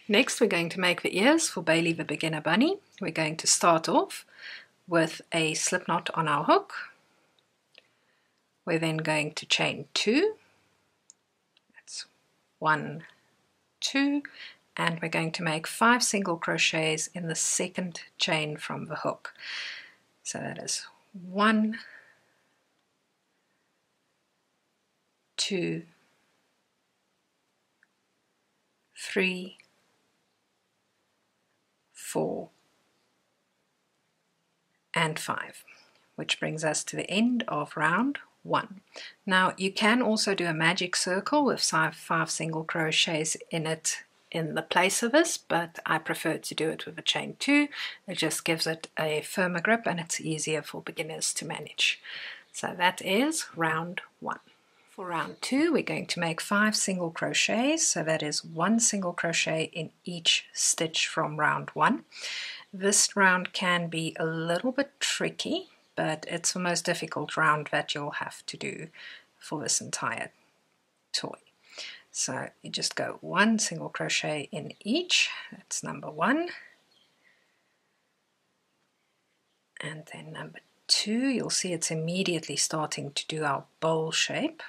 Next we're going to make the ears for Bailey the Beginner Bunny. We're going to start off with a slip knot on our hook. We're then going to chain 2. That's 1, 2, and we're going to make 5 single crochets in the second chain from the hook. So that is 1, 2, 3, 4, and 5, which brings us to the end of round 1. Now you can also do a magic circle with 5 single crochets in it in the place of this, but I prefer to do it with a chain 2. It just gives it a firmer grip and it's easier for beginners to manage. So that is round 1. For round 2 we're going to make 5 single crochets, so that is 1 single crochet in each stitch from round 1. This round can be a little bit tricky, but it's the most difficult round that you'll have to do for this entire toy. So you just go 1 single crochet in each, that's number 1, and then number 2, you'll see it's immediately starting to do our bowl shape.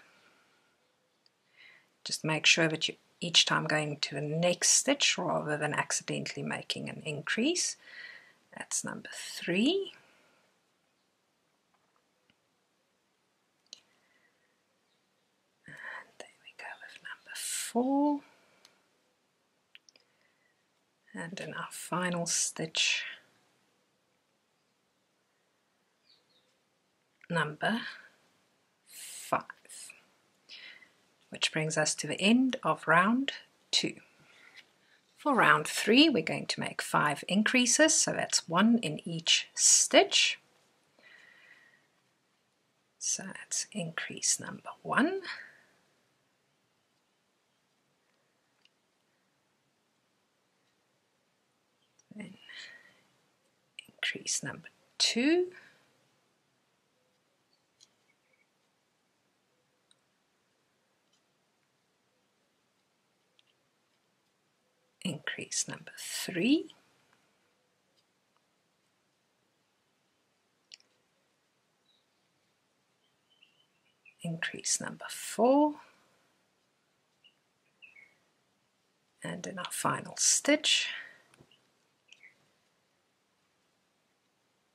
Just make sure that you each time going to the next stitch rather than accidentally making an increase. That's number 3. And there we go with number 4. And in our final stitch, number 5. Which brings us to the end of round 2. For round 3 we're going to make 5 increases, so that's 1 in each stitch. So that's increase number 1. Then increase number 2. Increase number 3, increase number 4, and in our final stitch,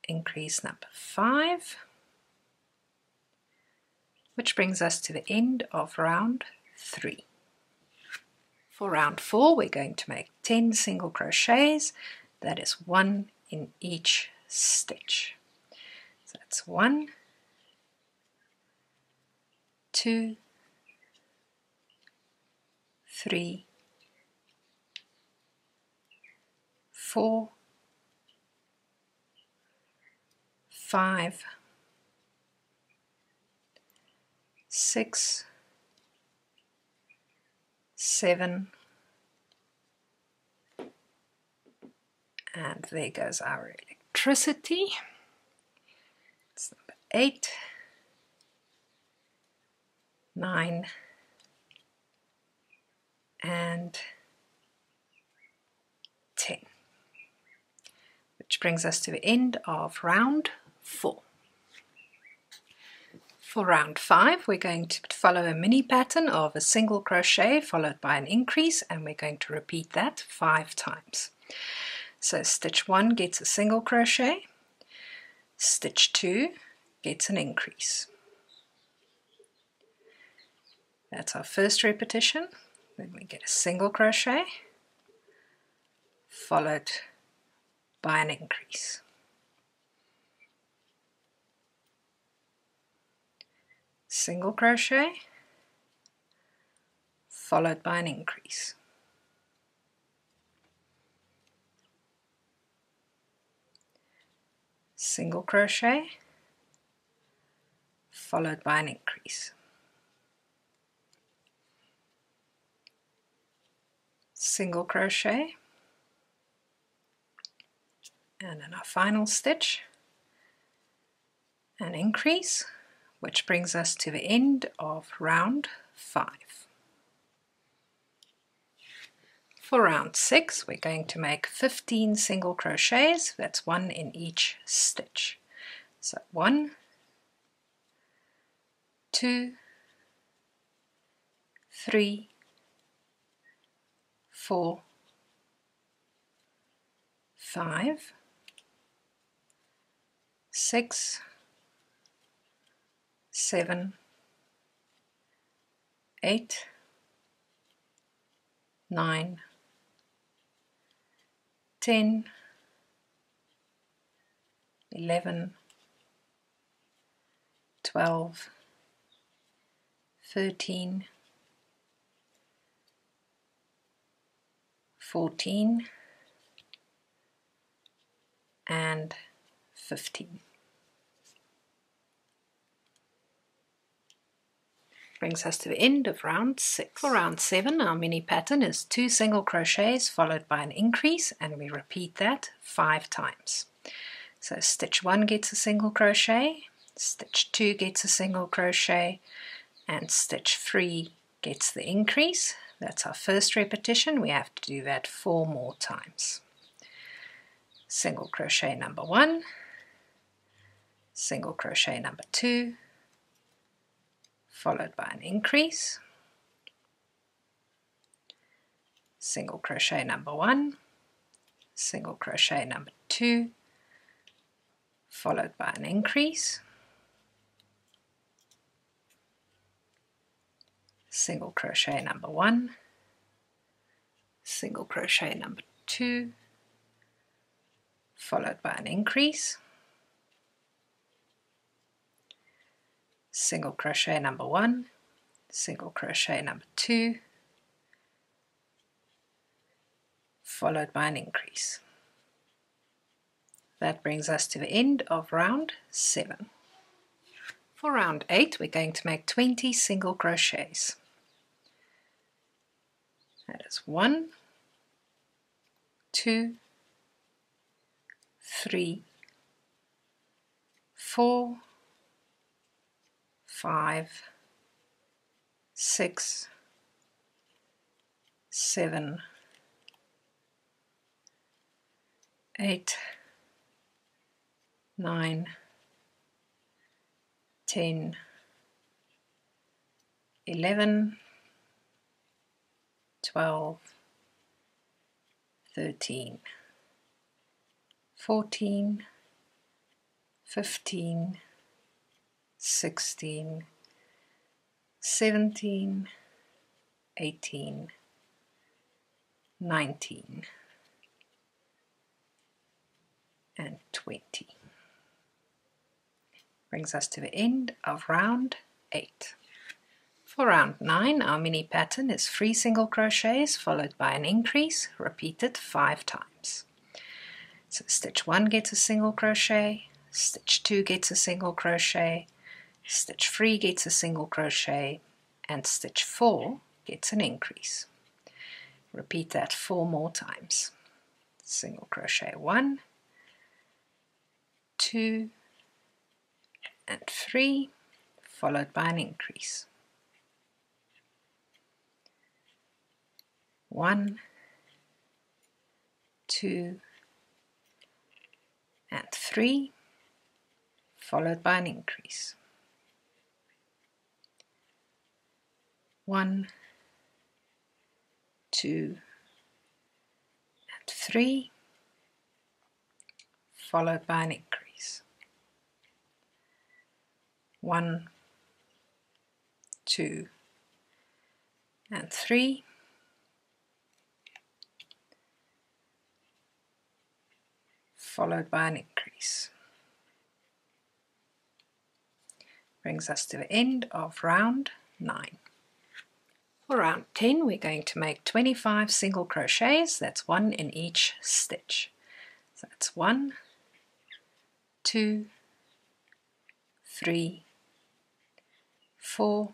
increase number 5, which brings us to the end of round 3. For round 4 we're going to make 10 single crochets, that is 1 in each stitch. So that's 1, 2, 3, 4, 5, 6, 7, and there goes our electricity. It's number 8, 9, and 10, which brings us to the end of round 4. For round 5 we're going to follow a mini pattern of a single crochet followed by an increase, and we're going to repeat that 5 times. So stitch 1 gets a single crochet, stitch 2 gets an increase. That's our first repetition. Then we get a single crochet followed by an increase. Single crochet followed by an increase. Single crochet followed by an increase. Single crochet, and in our final stitch an increase, which brings us to the end of round 5. For round 6, we're going to make 15 single crochets. That's 1 in each stitch. So 1, 2, 3, 4, 5, 6, 7, 8, 9, 10, 11, 12, 13, 14, and 15. Brings us to the end of round 6. For round 7, our mini pattern is 2 single crochets followed by an increase, and we repeat that 5 times. So stitch 1 gets a single crochet, stitch 2 gets a single crochet, and stitch 3 gets the increase. That's our first repetition. We have to do that 4 more times. Single crochet number 1, single crochet number 2, followed by an increase, single crochet number 1, single crochet number 2, followed by an increase, single crochet number 1, single crochet number 2, followed by an increase, single crochet number 1, single crochet number 2, followed by an increase. That brings us to the end of round 7. For round 8, we're going to make 20 single crochets. That is 1, 2, 3, 4, 5, 6, 7, 8, 9, 10, 11, 12, 13, 14, 15, 16, 17, 18, 19, and 20. Brings us to the end of round 8. For round 9, our mini pattern is 3 single crochets followed by an increase, repeated 5 times. So stitch 1 gets a single crochet, stitch 2 gets a single crochet, stitch 3 gets a single crochet, and stitch 4 gets an increase. Repeat that 4 more times. Single crochet 1, 2, and 3, followed by an increase. 1, 2, and 3, followed by an increase. 1, 2, and 3, followed by an increase. 1, 2, and 3, followed by an increase. Brings us to the end of round 9. For round 10, we're going to make 25 single crochets. That's 1 in each stitch. So that's 1, 2, 3, 4,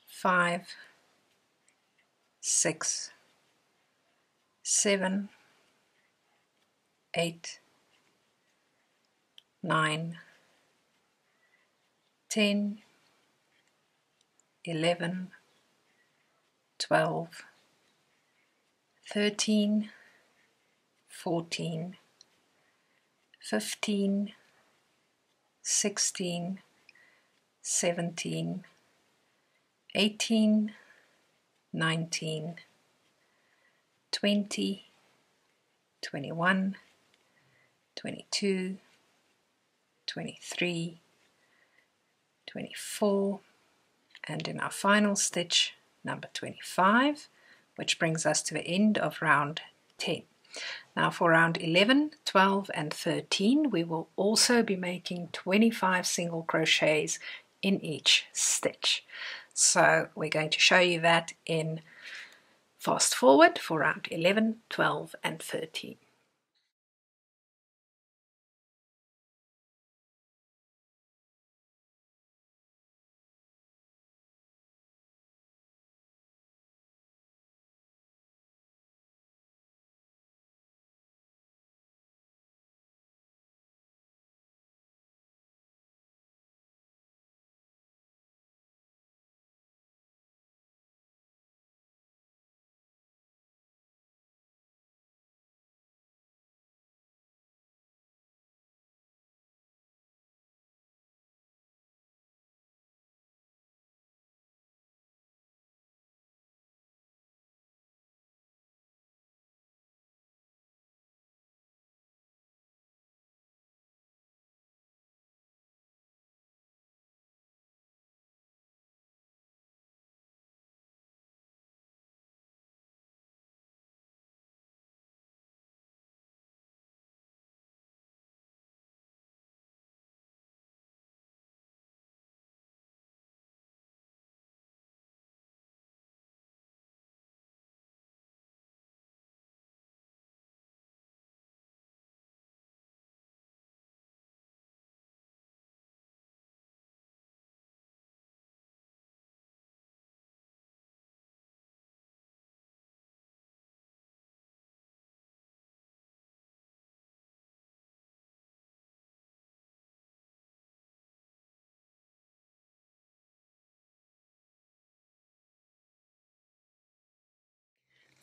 5, 6, 7, 8, 9, 10, 11, 12, 13, 14, 15, 16, 17, 18, 19, 20, 21, 22, 23, 24, and in our final stitch, number 25, which brings us to the end of round 10. Now for round 11, 12 and 13 we will also be making 25 single crochets in each stitch. So we're going to show you that in fast forward for round 11, 12 and 13.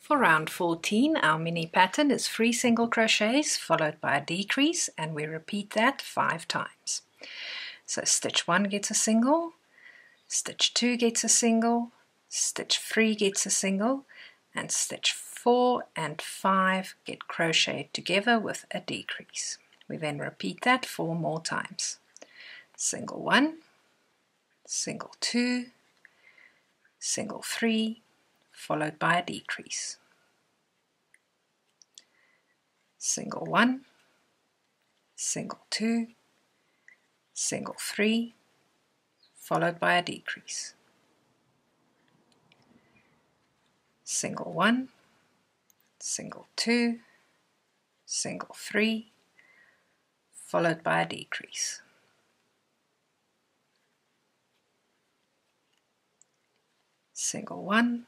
For round 14, our mini pattern is 3 single crochets followed by a decrease, and we repeat that 5 times. So stitch 1 gets a single, stitch 2 gets a single, stitch 3 gets a single, and stitch 4 and 5 get crocheted together with a decrease. We then repeat that 4 more times. Single 1, single 2, single 3, followed by a decrease. Single 1, single 2, single 3, followed by a decrease. Single 1, single 2, single 3, followed by a decrease. Single 1,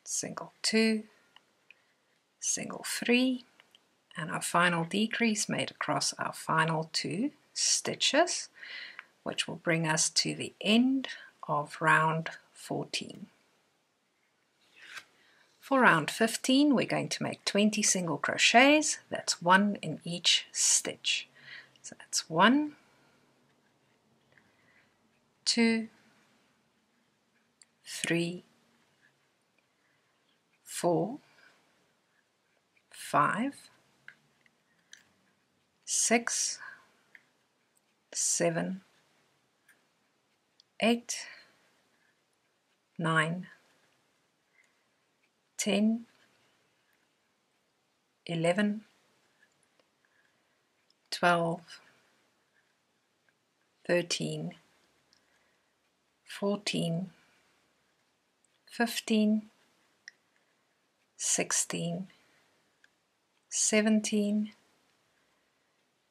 single 2, single 3, and our final decrease made across our final 2 stitches, which will bring us to the end of round 14. For round 15, we're going to make 20 single crochets. That's 1 in each stitch. So that's 1, 2, 3, 4, 5, 6, 7, 8, 9, 10, 11, 12, 13, 14, 15, 16, 17,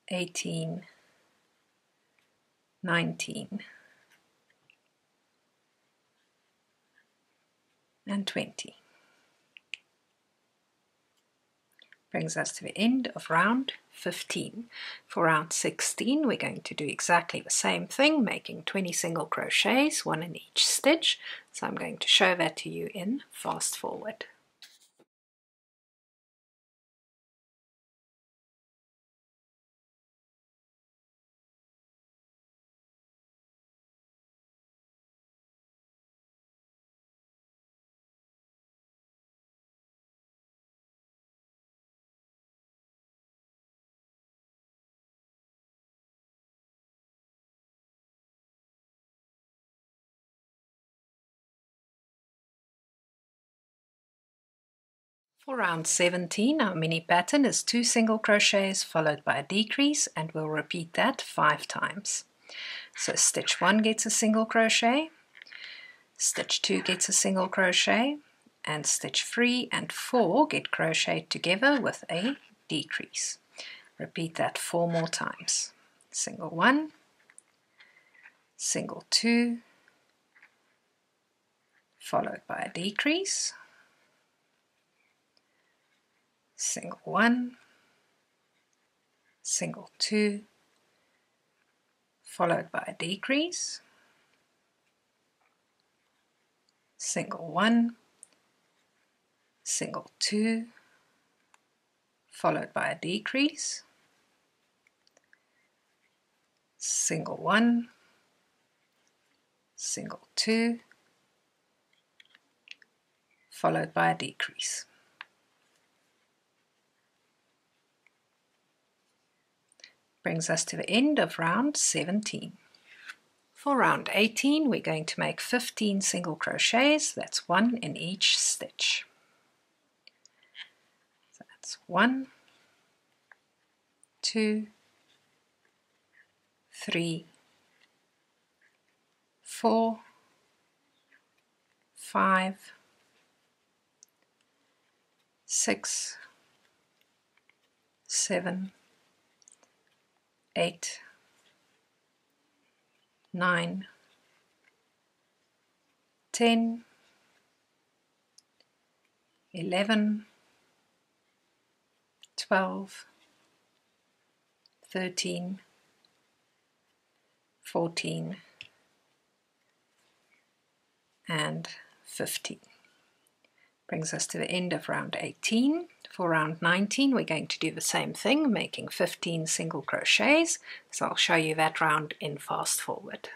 18, 19, and 20. Brings us to the end of round 15. For round 16 we're going to do exactly the same thing, making 20 single crochets, one in each stitch. So I'm going to show that to you in fast forward. For round 17, our mini pattern is 2 single crochets followed by a decrease, and we'll repeat that 5 times. So stitch 1 gets a single crochet, stitch 2 gets a single crochet, and stitch 3 and 4 get crocheted together with a decrease. Repeat that 4 more times. Single 1, single 2, followed by a decrease, single 1, single 2, followed by a decrease, single 1, single 2, followed by a decrease, single 1, single 2, followed by a decrease. Brings us to the end of round 17. For round 18 we're going to make 15 single crochets, that's 1 in each stitch. So that's 1, 2, 3, 4, 5, 6, 7, 8, 9, 10, 11, 12, 13, 14, and 15. Brings us to the end of round 18. For round 19 we're going to do the same thing, making 15 single crochets, so I'll show you that round in fast forward.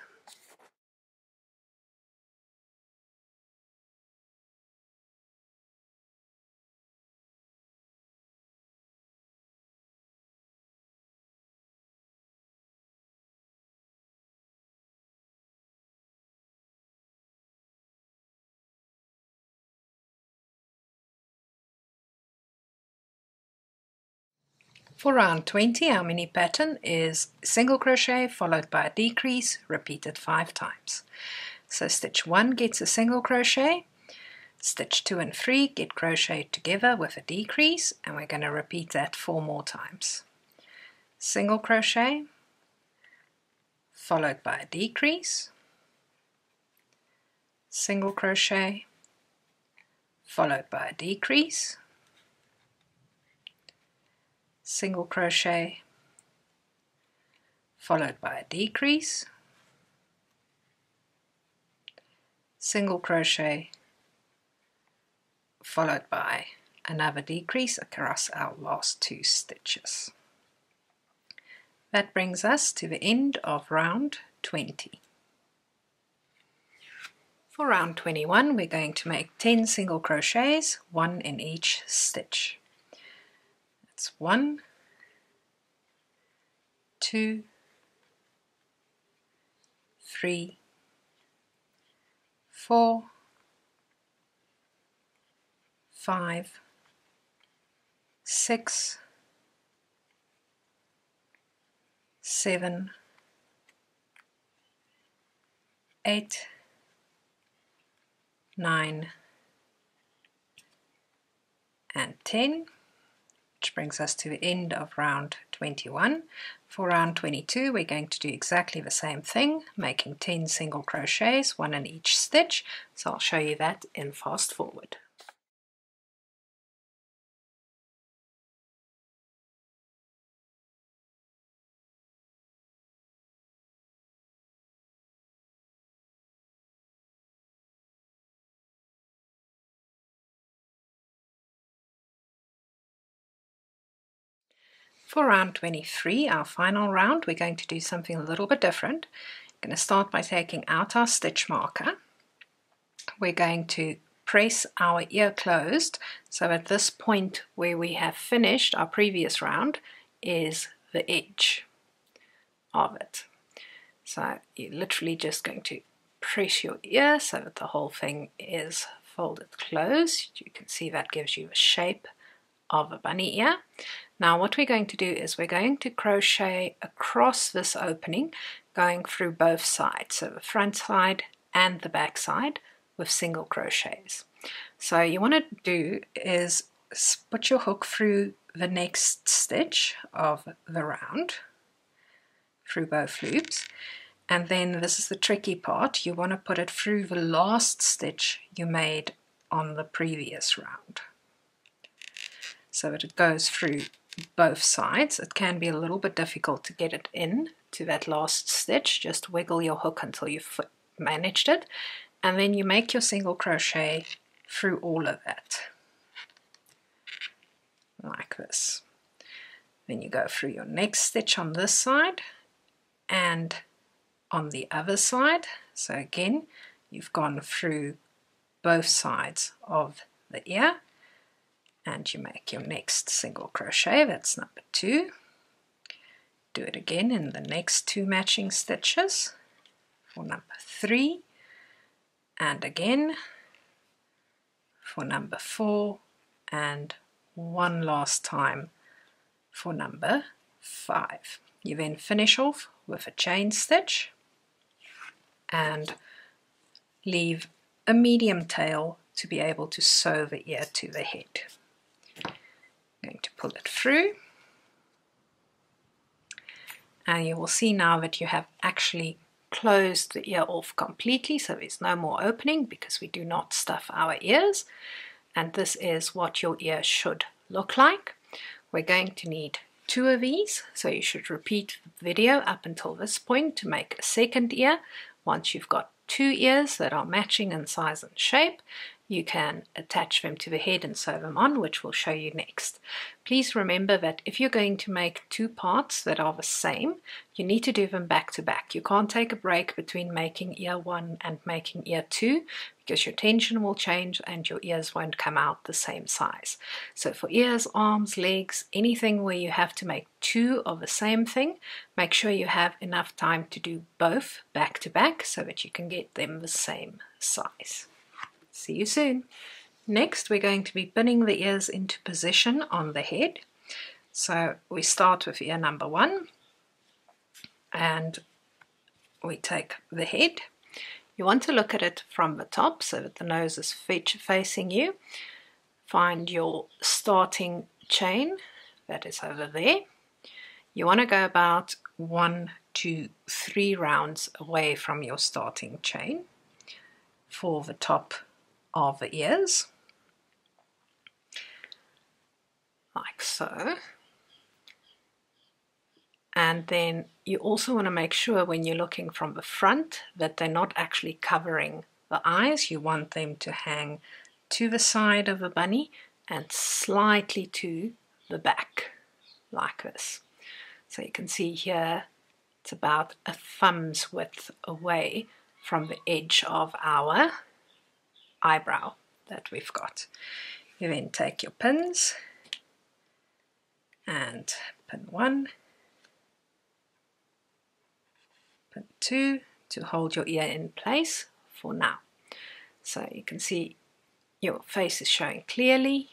For round 20, our mini pattern is single crochet followed by a decrease, repeated 5 times. So stitch 1 gets a single crochet, stitch 2 and 3 get crocheted together with a decrease, and we're going to repeat that 4 more times. Single crochet followed by a decrease, single crochet followed by a decrease, single crochet followed by a decrease, single crochet followed by another decrease across our last 2 stitches. That brings us to the end of round 20. For round 21 we're going to make 10 single crochets, 1 in each stitch. That's 1, 2, 3, 4, 5, 6, 7, 8, 9, and 10, which brings us to the end of round 21. For round 22 we're going to do exactly the same thing, making 10 single crochets, 1 in each stitch, so I'll show you that in fast forward. For round 23, our final round, we're going to do something a little bit different. We're going to start by taking out our stitch marker. We're going to press our ear closed, so at this point where we have finished our previous round is the edge of it. So you're literally just going to press your ear so that the whole thing is folded closed. You can see that gives you a shape of a bunny ear. Now what we're going to do is we're going to crochet across this opening, going through both sides, so the front side and the back side, with single crochets. So you want to do is put your hook through the next stitch of the round, through both loops, and then this is the tricky part, you want to put it through the last stitch you made on the previous round, so that it goes through both sides. It can be a little bit difficult to get it in to that last stitch. Just wiggle your hook until you've managed it, and then you make your single crochet through all of that, like this. Then you go through your next stitch on this side and on the other side. So again, you've gone through both sides of the ear, and you make your next single crochet. That's number 2. Do it again in the next 2 matching stitches for number 3, and again for number 4, and one last time for number 5. You then finish off with a chain stitch and leave a medium tail to be able to sew the ear to the head. I'm going to pull it through, and you will see now that you have actually closed the ear off completely, so there's no more opening because we do not stuff our ears, and this is what your ear should look like. We're going to need 2 of these, so you should repeat the video up until this point to make a second ear. Once you've got 2 ears that are matching in size and shape, you can attach them to the head and sew them on, which we'll show you next. Please remember that if you're going to make 2 parts that are the same, you need to do them back to back. You can't take a break between making ear 1 and making ear 2, because your tension will change and your ears won't come out the same size. So for ears, arms, legs, anything where you have to make 2 of the same thing, make sure you have enough time to do both back to back so that you can get them the same size. See you soon. Next, we're going to be pinning the ears into position on the head. So we start with ear number 1, and we take the head. You want to look at it from the top so that the nose is facing you. Find your starting chain, that is over there. You want to go about 1, 2, 3 rounds away from your starting chain for the top of the ears, like so. And then you also want to make sure when you're looking from the front that they're not actually covering the eyes. You want them to hang to the side of the bunny and slightly to the back, like this. So you can see here it's about a thumb's width away from the edge of our eyebrow that we've got. You then take your pins and pin 1, pin 2 to hold your ear in place for now. So you can see your face is showing clearly.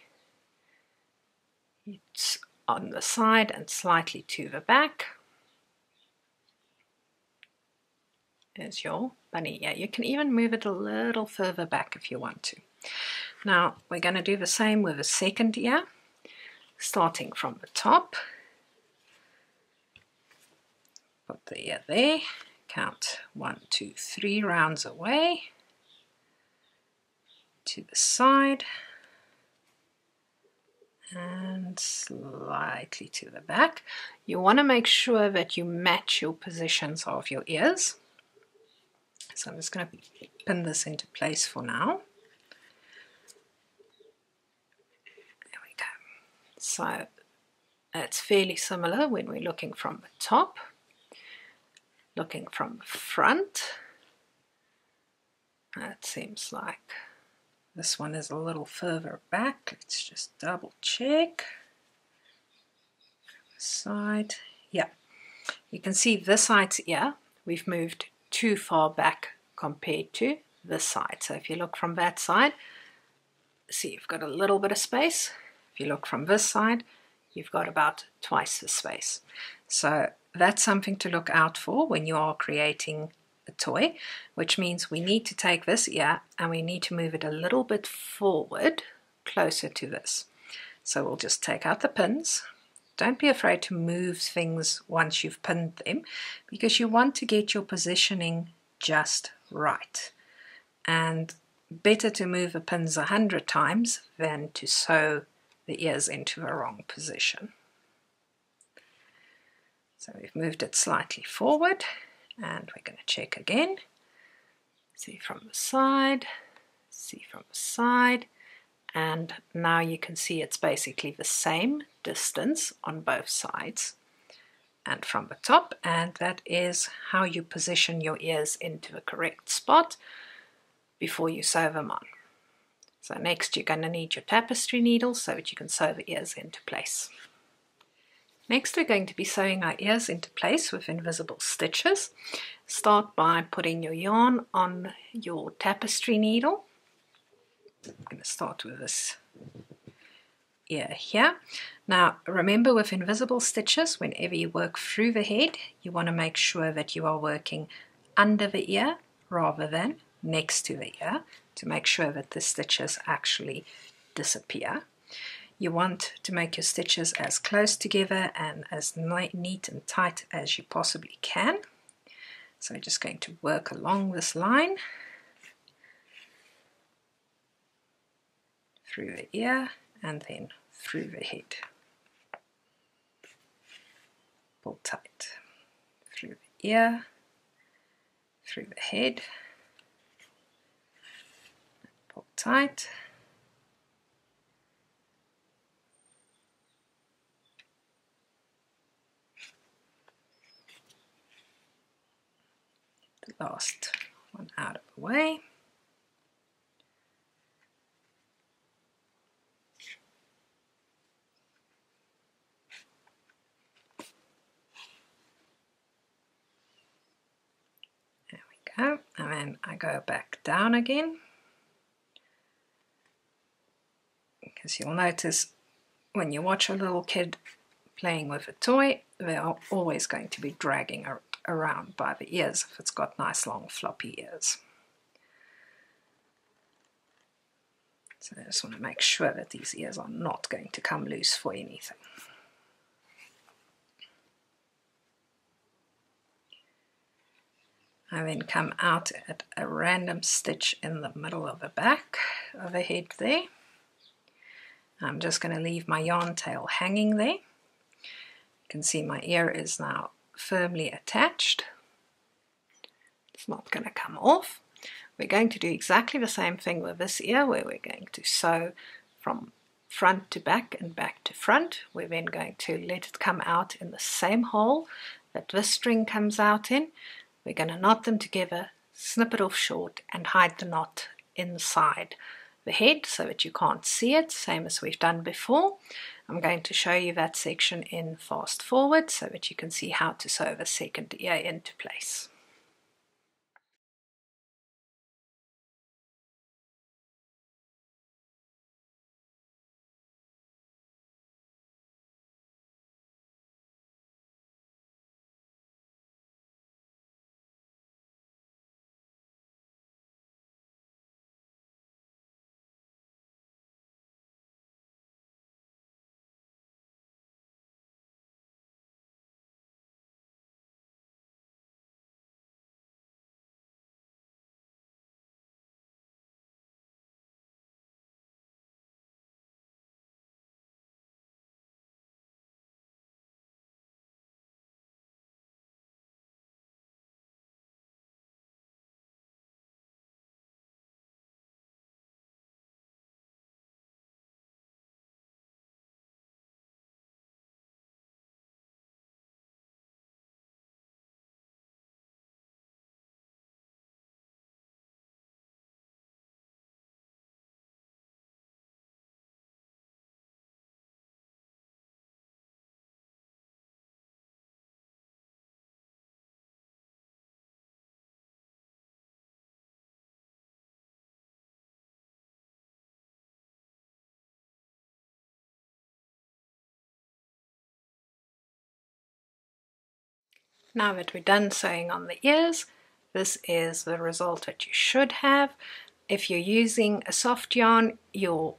It's on the side and slightly to the back. There's your bunny ear. You can even move it a little further back if you want to. Now we're going to do the same with the second ear, starting from the top. Put the ear there, count 1, 2, 3 rounds away, to the side, and slightly to the back. You want to make sure that you match your positions of your ears. So I'm just going to pin this into place for now. There we go. So It's fairly similar when we're looking from the top, looking from the front. It seems like this one is a little further back. Let's just double check. Side, yeah. You can see this side's here. We've moved too far back compared to this side. So if you look from that side, see you've got a little bit of space. If you look from this side, you've got about twice the space. So that's something to look out for when you are creating a toy, which means we need to take this ear and we need to move it a little bit forward, closer to this. So we'll just take out the pins. Don't be afraid to move things once you've pinned them, because you want to get your positioning just right. And better to move the pins 100 times than to sew the ears into a wrong position. So we've moved it slightly forward, and we're going to check again. See from the side, see from the side, and now you can see it's basically the same distance on both sides and from the top, and that is how you position your ears into the correct spot before you sew them on. So next you're going to need your tapestry needle so that you can sew the ears into place. Next we're going to be sewing our ears into place with invisible stitches. Start by putting your yarn on your tapestry needle. I'm going to start with this ear here. Now remember, with invisible stitches, whenever you work through the head, you want to make sure that you are working under the ear rather than next to the ear, to make sure that the stitches actually disappear. You want to make your stitches as close together and as neat and tight as you possibly can. So I'm just going to work along this line through the ear and then through the head. Pull tight through the ear, through the head, pull tight. The last one out of the way. There we go, and then I go back down again, because you'll notice when you watch a little kid playing with a toy, they are always going to be dragging around by the ears if it's got nice long floppy ears. So I just want to make sure that these ears are not going to come loose for anything. I then come out at a random stitch in the middle of the back of the head there. I'm just going to leave my yarn tail hanging there. You can see my ear is now firmly attached. It's not going to come off. We're going to do exactly the same thing with this ear, where we're going to sew from front to back and back to front. We're then going to let it come out in the same hole that this string comes out in. We're going to knot them together, snip it off short, and hide the knot inside the head so that you can't see it, same as we've done before. I'm going to show you that section in fast forward so that you can see how to sew the second ear into place. Now that we're done sewing on the ears, this is the result that you should have. If you're using a soft yarn, your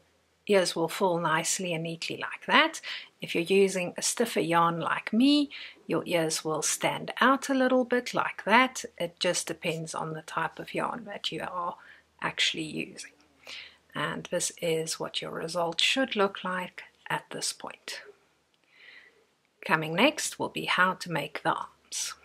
ears will fall nicely and neatly like that. If you're using a stiffer yarn like me, your ears will stand out a little bit like that. It just depends on the type of yarn that you are actually using. And this is what your result should look like at this point. Coming next will be how to make the arms.